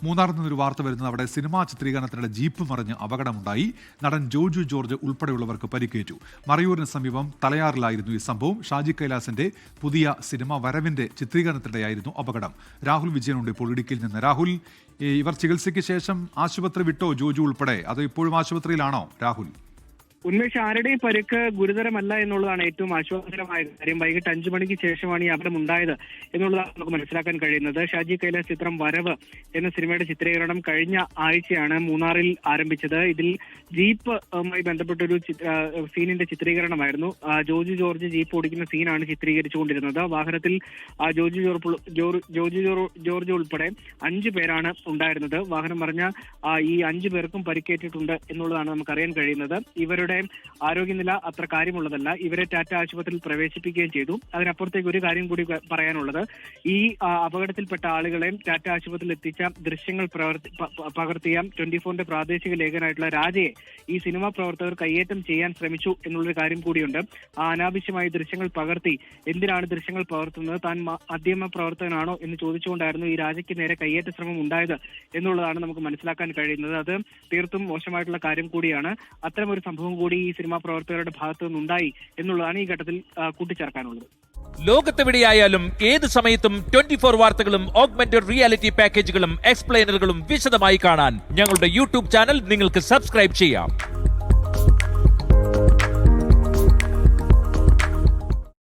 മൂന്നാറിൽ നിന്നൊരു വാർത്ത വരുന്നത് അവിടെ സിനിമാ ചിത്രീകരണത്തിനിടെ ജീപ്പ് മറിഞ്ഞ് അപകടമുണ്ടായി. നടൻ ജോജു ജോർജ് ഉൾപ്പെടെയുള്ളവർക്ക് പരിക്കേറ്റു. മറയൂരിന് സമീപം തലയാറിലായിരുന്നു ഈ സംഭവം. ഷാജി കൈലാസിന്റെ പുതിയ സിനിമ വരവിന്റെ ചിത്രീകരണത്തിനിടെയായിരുന്നു അപകടം. രാഹുൽ വിജയനുണ്ട് ഇപ്പോൾ ഇടുക്കിയിൽ നിന്ന്. രാഹുൽ, ഇവർ ചികിത്സയ്ക്ക് ശേഷം ആശുപത്രി വിട്ടോ ജോജു ഉൾപ്പെടെ? അതോ ഇപ്പോഴും ആശുപത്രിയിലാണോ രാഹുൽ? ഉന്മേഷ്, ആരുടെയും പരിക്ക് ഗുരുതരമല്ല എന്നുള്ളതാണ് ഏറ്റവും ആശ്വാസകരമായ കാര്യം. വൈകിട്ട് 5 മണിക്ക് ശേഷമാണ് ഈ അപകടം ഉണ്ടായത് എന്നുള്ളതാണ് നമുക്ക് മനസ്സിലാക്കാൻ കഴിയുന്നത്. ഷാജി കൈലാസ് ചിത്രം വരവ് എന്ന സിനിമയുടെ ചിത്രീകരണം കഴിഞ്ഞ ആഴ്ചയാണ് മൂന്നാറിൽ ആരംഭിച്ചത്. ഇതിൽ ജീപ്പുമായി ബന്ധപ്പെട്ടൊരു സീനിന്റെ ചിത്രീകരണമായിരുന്നു. ജോജു ജോർജ് ജീപ്പ് ഓടിക്കുന്ന സീനാണ് ചിത്രീകരിച്ചുകൊണ്ടിരുന്നത്. വാഹനത്തിൽ ജോജു ജോർജ് ഉൾപ്പെടെ 5 പേരാണ് ഉണ്ടായിരുന്നത്. വാഹനം മറിഞ്ഞ ഈ 5 പേർക്കും പരിക്കേറ്റിട്ടുണ്ട് എന്നുള്ളതാണ് നമുക്കറിയാൻ കഴിയുന്നത്. ഇവരുടെ ആരോഗ്യനില അത്ര കാര്യമുള്ളതല്ല. ഇവരെ ടാറ്റ ആശുപത്രിയിൽ പ്രവേശിപ്പിക്കുകയും ചെയ്തു. അതിനപ്പുറത്തേക്ക് ഒരു കാര്യം കൂടി പറയാനുള്ളത്, ഈ അപകടത്തിൽപ്പെട്ട ആളുകളെ ടാറ്റ ആശുപത്രിയിൽ എത്തിച്ച ദൃശ്യങ്ങൾ പകർത്തിയ 24ന്റെ പ്രാദേശിക ലേഖനായിട്ടുള്ള രാജയെ ഈ സിനിമാ പ്രവർത്തകർ കയ്യേറ്റം ചെയ്യാൻ ശ്രമിച്ചു എന്നുള്ളൊരു കാര്യം കൂടിയുണ്ട്. അനാവശ്യമായി ദൃശ്യങ്ങൾ പകർത്തി എന്തിനാണ് ദൃശ്യങ്ങൾ പകർത്തുന്നത്, താൻ മാധ്യമ പ്രവർത്തകനാണോ എന്ന് ചോദിച്ചുകൊണ്ടായിരുന്നു ഈ രാജയ്ക്ക് നേരെ കയ്യേറ്റ ശ്രമം ഉണ്ടായത് എന്നുള്ളതാണ് നമുക്ക് മനസ്സിലാക്കാൻ കഴിയുന്നത്. അത് തീർത്തും മോശമായിട്ടുള്ള കാര്യം കൂടിയാണ്. അത്തരമൊരു സംഭവം കൂടി ഈ സിനിമാ പ്രവർത്തകരുടെ ഭാഗത്തു നിന്നുണ്ടായി എന്നുള്ളതാണ് ഈ ഘട്ടത്തിൽ കൂട്ടിച്ചേർക്കാനുള്ളത്. ലോകത്തെവിടെയായാലും ഏത് സമയത്തും 24 വാർത്തകളും ഓഗ്മെന്റഡ് റിയാലിറ്റി പാക്കേജുകളും എക്സ്പ്ലെയിനറുകളും വിശദമായി കാണാൻ ഞങ്ങളുടെ യൂട്യൂബ് ചാനൽ നിങ്ങൾക്ക് സബ്സ്ക്രൈബ് ചെയ്യാം.